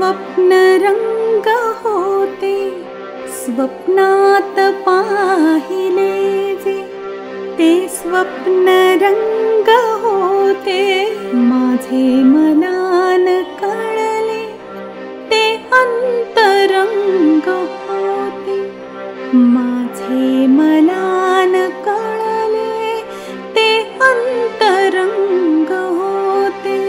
स्वप्नरंग होते स्वप्नात पाहिले जे, ते स्वप्नरंग होते माझे मनान कळले, ते अंतरंग होते माझे मनान कळले, ते अंतरंग होते।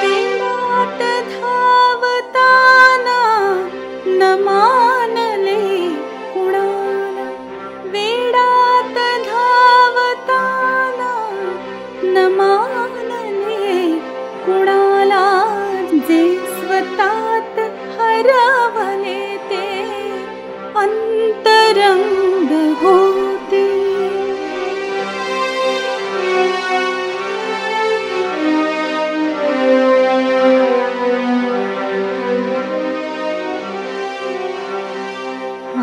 वेडात धावताना न मानले कुणाला, वेडात धावताना न मानले कुणाला, जे स्वतात हरवले ते अंतरंग होते।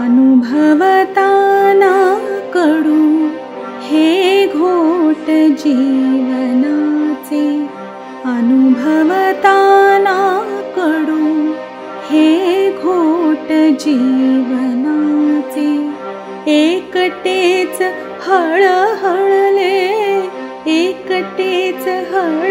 अनुभवताना कडू हे घोट जीवनाचे, अनुभवताना कडू हे घोट जीवनाचे, एकटेच हळहळले, एकटेच हळहळले,